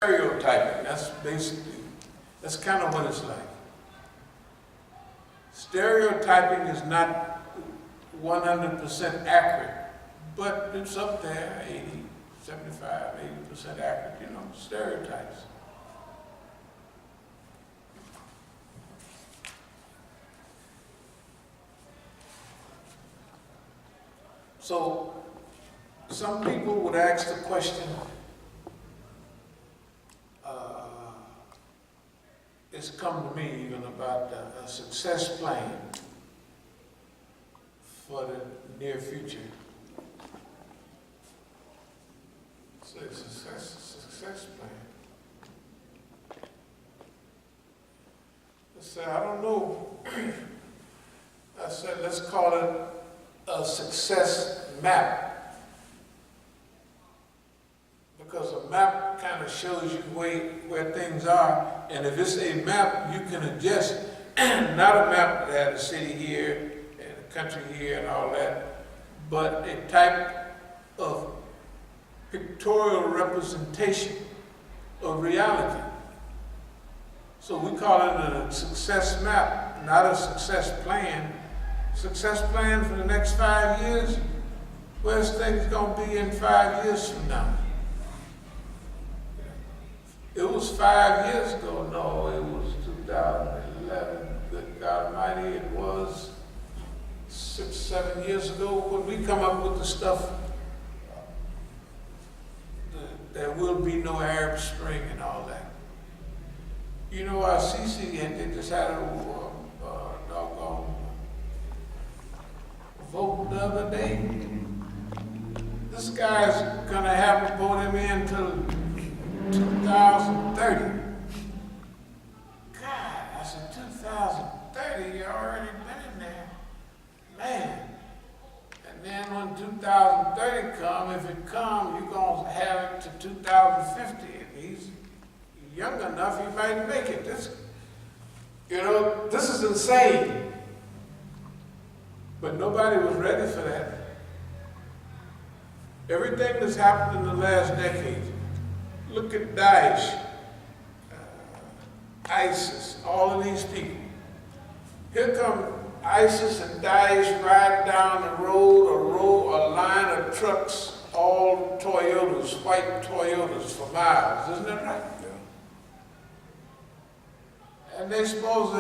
Stereotyping, that's kind of what it's like. Stereotyping is not 100% accurate, but it's up there, 80, 75, 80% accurate, you know, stereotypes. So, some people would ask the question, it's come to me even about a success plan for the near future. So it's a success plan. I said, I don't know. I said, let's call it a success map. Because a map kind of shows you where things are, and if it's a map, you can adjust. Not a map that had a city here and a country here and all that, but a type of pictorial representation of reality. So we call it a success map, not a success plan. Success plan for the next 5 years, where's things going to be in 5 years from now? It was 5 years ago. No, it was 2011. Good God Almighty, it was 6, 7 years ago when we come up with the stuff. There will be no Arab Spring and all that. You know, our CC, they just had a doggone vote the other day. This guy's gonna have to vote him in till 2030. God, I said 2030, you already been in there. Man. And then when 2030 come, if it comes, you're gonna have it to 2050. And he's young enough, he might make it. This is insane. But nobody was ready for that. Everything that's happened in the last decade, look at Daesh, ISIS, all of these people. Here come ISIS and Daesh riding down the road, a line of trucks, all Toyotas, white Toyotas for miles. Isn't that right? Yeah. And they suppose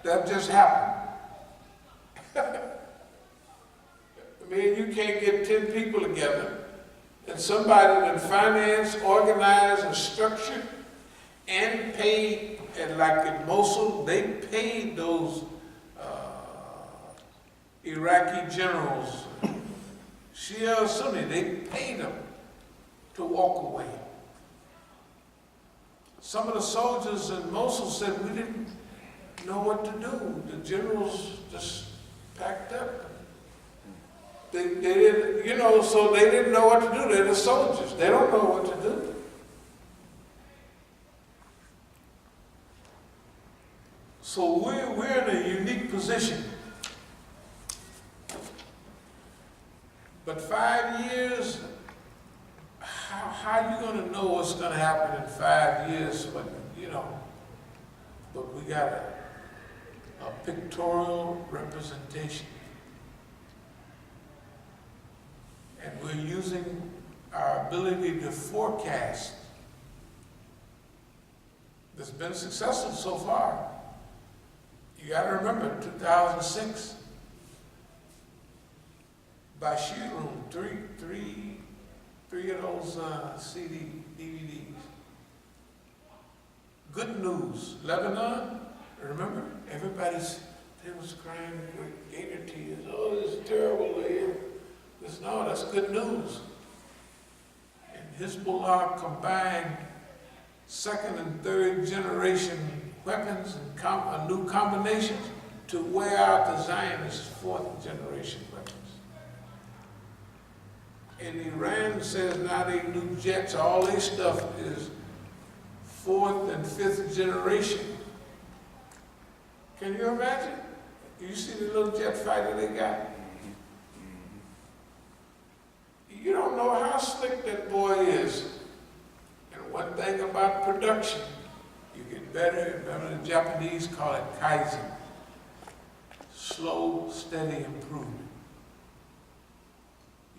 that just happened. I mean, you can't get 10 people together and somebody that finance, organize, and structure, and pay, and like in Mosul, they paid those Iraqi generals, Shia or Sunni, they paid them to walk away. Some of the soldiers in Mosul said, we didn't know what to do. The generals just packed up. They didn't, so they didn't know what to do. They're the soldiers. They don't know what to do. So we're in a unique position. But 5 years, how are you going to know what's going to happen in 5 years? But we got a pictorial representation. And we're using our ability to forecast. That's been successful so far. You got to remember, 2006, Bashir Room, three of those DVDs. Good News, Lebanon, remember? They was crying, gave their tears. Oh, this is terrible there. No, that's good news. And Hezbollah combined second and third generation weapons and new combinations to wear out the Zionist fourth generation weapons. And Iran says now they new jets, all their stuff is fourth and fifth generation. Can you imagine? You see the little jet fighter they got? You don't know how slick that boy is and one thing about production, you get better. Remember the Japanese call it kaizen. Slow, steady improvement.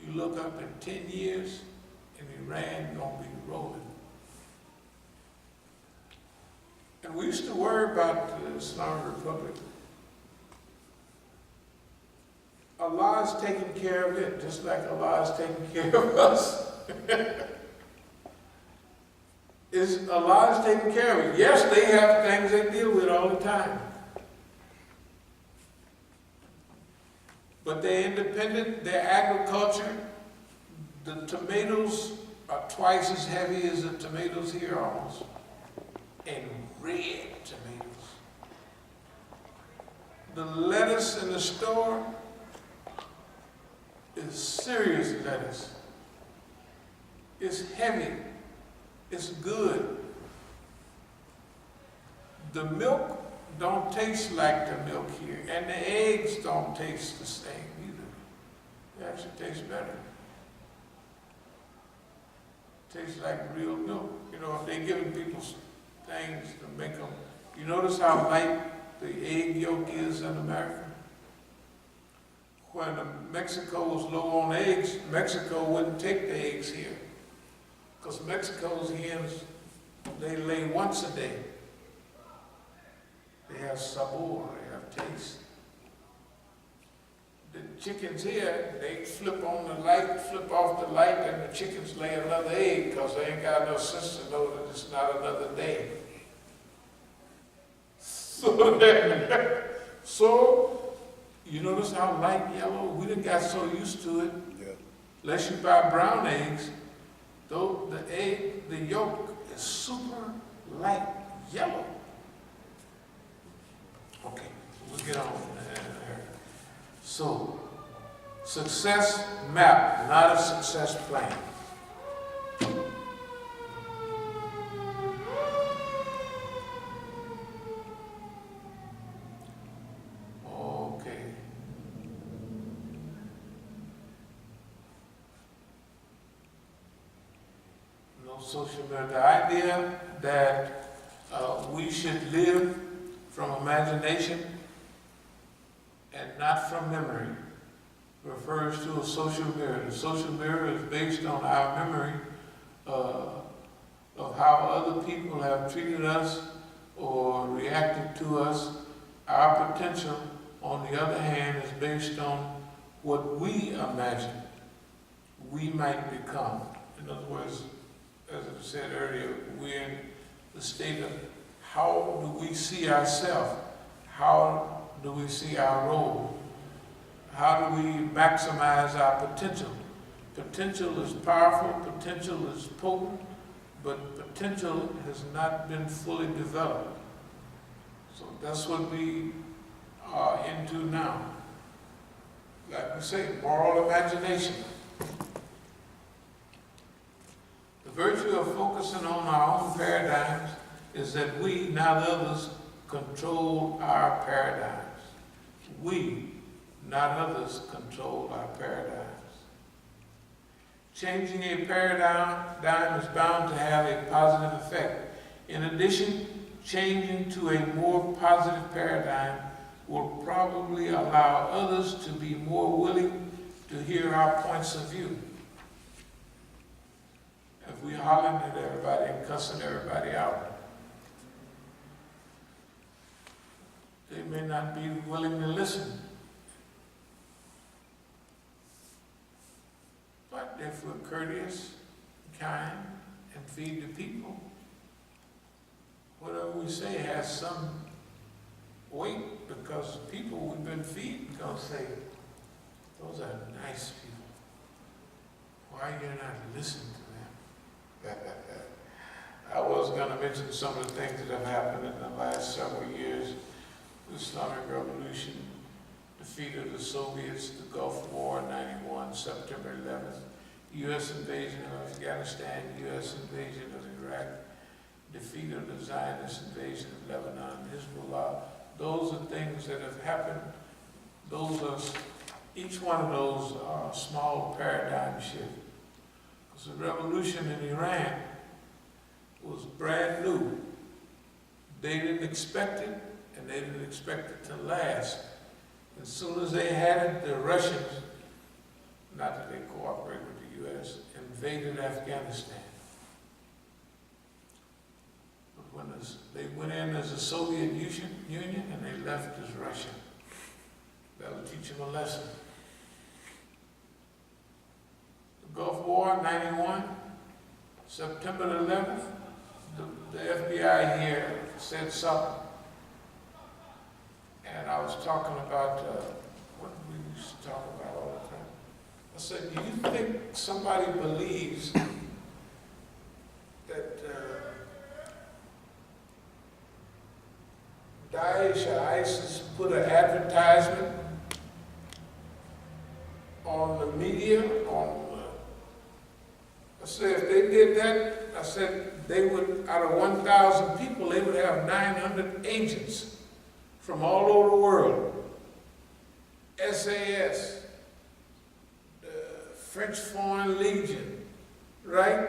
You look up in 10 years, and Iran gonna be rolling. And we used to worry about the Islamic Republic. Allah is taking care of it, just like Allah is taking care of us. Allah is taking care of it. Yes, they have things they deal with all the time. But they're independent, their agriculture, the tomatoes are twice as heavy as the tomatoes here almost. And red tomatoes. The lettuce in the store is serious lettuce. It's heavy. It's good. The milk don't taste like the milk here, and the eggs don't taste the same either. They actually taste better. Tastes like real milk. You know, if they're giving people things to make them. You notice how light the egg yolk is in America? When Mexico was low on eggs, Mexico wouldn't take the eggs here. Because Mexico's hens, they lay once a day. They have sabor, they have taste. The chickens here, they flip on the light, flip off the light, and the chickens lay another egg because they ain't got no sense to know that it's not another day. So you notice how light yellow? We done got so used to it. Yeah. Unless you buy brown eggs, though the yolk is super light yellow. Okay, we'll get on. So, success map, not a success plan. Okay. No social media. The idea that we should live from imagination and not from memory refers to a social mirror. The social mirror is based on our memory of how other people have treated us or reacted to us. Our potential, on the other hand, is based on what we imagine we might become. In other words, as I said earlier, we're in the state of how do we see ourselves? How do we see our role? How do we maximize our potential? Potential is powerful, potential is potent, but potential has not been fully developed. So that's what we are into now. Like we say, moral imagination. The virtue of focusing on our own paradigms is that we, not others, control our paradigms. We, not others, control our paradigms. Changing a paradigm is bound to have a positive effect. In addition, changing to a more positive paradigm will probably allow others to be more willing to hear our points of view. If we hollering at everybody and cussing everybody out, they may not be willing to listen. But if we're courteous, kind, and feed the people, whatever we say has some weight, because the people we've been feeding gonna say, those are nice people. Why are you not listening to them? I was gonna mention some of the things that have happened in the last several years. The Islamic Revolution, defeat of the Soviets, the Gulf War, 91, September 11th, U.S. invasion of Afghanistan, U.S. invasion of Iraq, defeat of the Zionist invasion of Lebanon, Hezbollah. Those are things that have happened. Those are, each one of those are a small paradigm shift. Because the revolution in Iran was brand new. They didn't expect it, and they didn't expect it to last. As soon as they had it, the Russians, not that they cooperate with the U.S., invaded Afghanistan. But when they went in as the Soviet Union and they left as Russian. That'll teach them a lesson. The Gulf War, 91, September 11th, the FBI here said something. And I was talking about what we used to talk about all the time. I said, do you think somebody believes that Daesh or ISIS put an advertisement on the media, I said, if they did that, I said, they would, out of 1,000 people, they would have 900 agents from all over the world. SAS, the French Foreign Legion, right?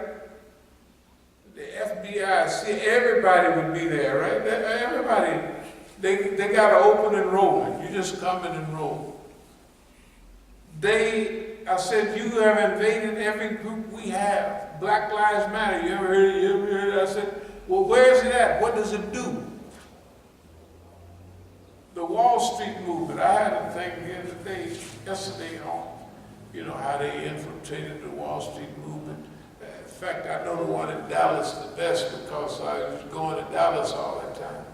The FBI, see, everybody would be there, right? Everybody, they got an open enrollment. You just come and enroll. I said, you have invaded every group we have. Black Lives Matter, you ever heard it? I said, well, where is it at? What does it do? The Wall Street movement, I had a thing here yesterday on, how they infiltrated the Wall Street movement. In fact, I know the one in Dallas the best because I was going to Dallas all the time.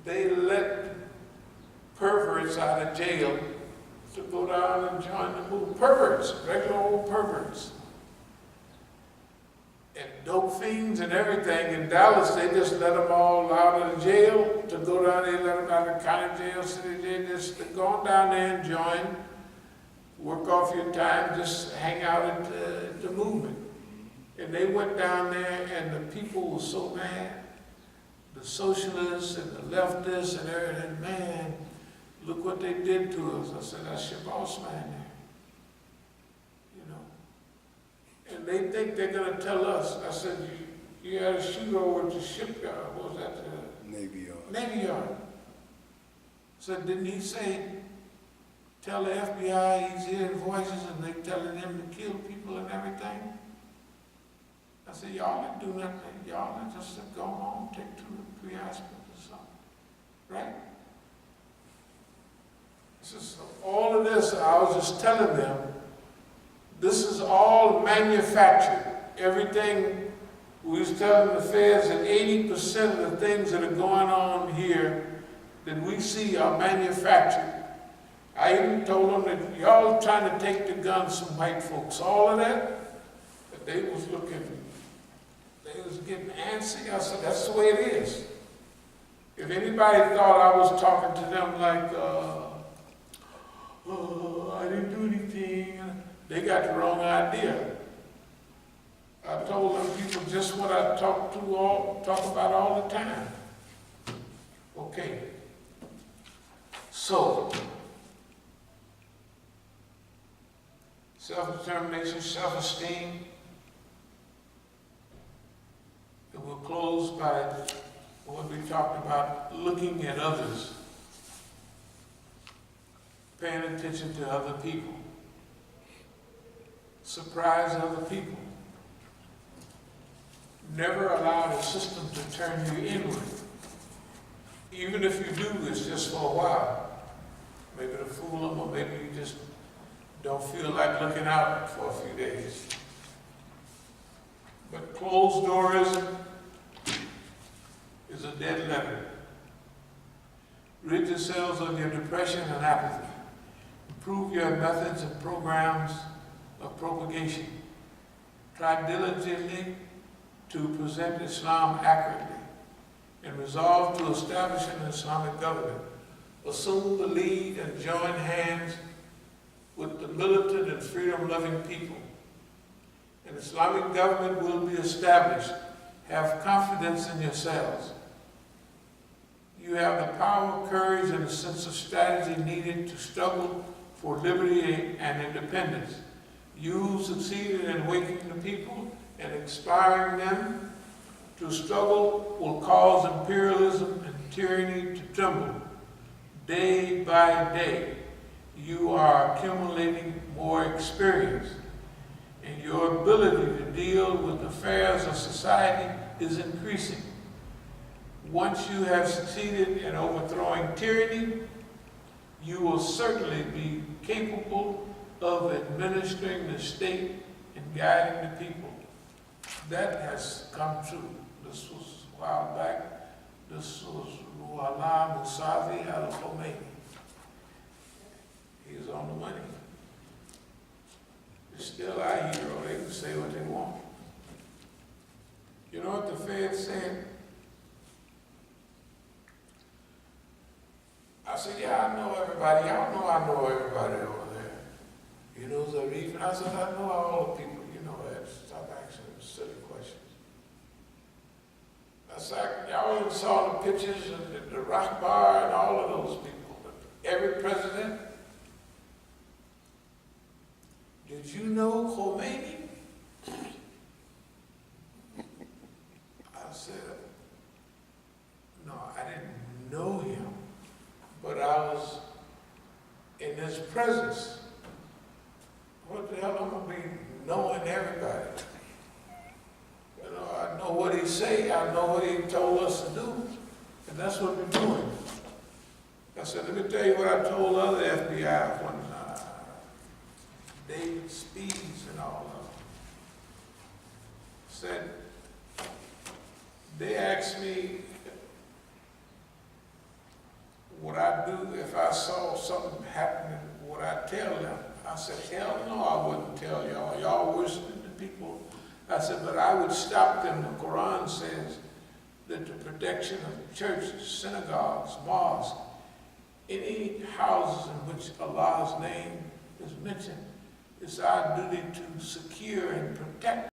They let perverts out of jail to go down and join the movement. Perverts, regular old perverts. And dope fiends and everything. In Dallas, they just let them all out of the jail to go down there, let them out of the county jail, city jail, just go on down there and join, work off your time, just hang out at the movement. And they went down there and the people were so mad. The socialists and the leftists and everything, man, look what they did to us. I said, that's your boss man there. And they think they're going to tell us. I said, you had a shooter at the shipyard. What was that? Navy Yard. Navy Yard. I said, didn't he say, tell the FBI he's hearing voices and they're telling him to kill people and everything? I said, y'all didn't do nothing. Y'all just go home, take 2 or 3 aspirins or something. Right? Just all of this, I was just telling them, this is all manufactured. Everything, we was telling the feds that 80% of the things that are going on here that we see are manufactured. I even told them that y'all trying to take the guns from white folks. All of that, but they was looking, they was getting antsy. I said, that's the way it is. If anybody thought I was talking to them like, I didn't do anything, they got the wrong idea. I told them people just what I talk about all the time. Okay. So, self-determination, self-esteem. And we'll close by what we talked about, looking at others, paying attention to other people. Surprise other people. Never allow the system to turn you inward. Even if you do, it's just for a while. Maybe to fool them, or maybe you just don't feel like looking out for a few days. But closed doorism is a dead letter. Rid yourselves of your depression and apathy. Improve your methods and programs of propagation. Try diligently to present Islam accurately and resolve to establish an Islamic government. Assume the lead and join hands with the militant and freedom-loving people. An Islamic government will be established. Have confidence in yourselves. You have the power, courage, and a sense of strategy needed to struggle for liberty and independence. You succeeded in awakening the people and inspiring them to struggle will cause imperialism and tyranny to tremble. Day by day, you are accumulating more experience, and your ability to deal with affairs of society is increasing. Once you have succeeded in overthrowing tyranny, you will certainly be capable of administering the state and guiding the people. That has come true. This was a while back. This was Musa al-Khomeini. He was on the money. He's still our hero. They can say what they want. You know what the Fed said? I said, yeah, I know everybody. Y'all know I know everybody over there. You know the reason? I said, I know all the people. You know that. Stop asking silly questions. That's like, y'all saw the pictures of the Rock Bar and all of those people. But every president. Did you know Khomeini? I said, no, I didn't know him. But I was in his presence. What the hell am I going to be knowing everybody? You know, I know what he say, I know what he told us to do, and that's what we're doing. I said, let me tell you what I told other FBI when David Speeds and all of them. Said, they asked me what I do if I saw something happening, would I tell them? I said, hell no, I wouldn't tell y'all. Y'all worse than the people. I said, but I would stop them. The Quran says that the protection of churches, synagogues, mosques, any houses in which Allah's name is mentioned, it's our duty to secure and protect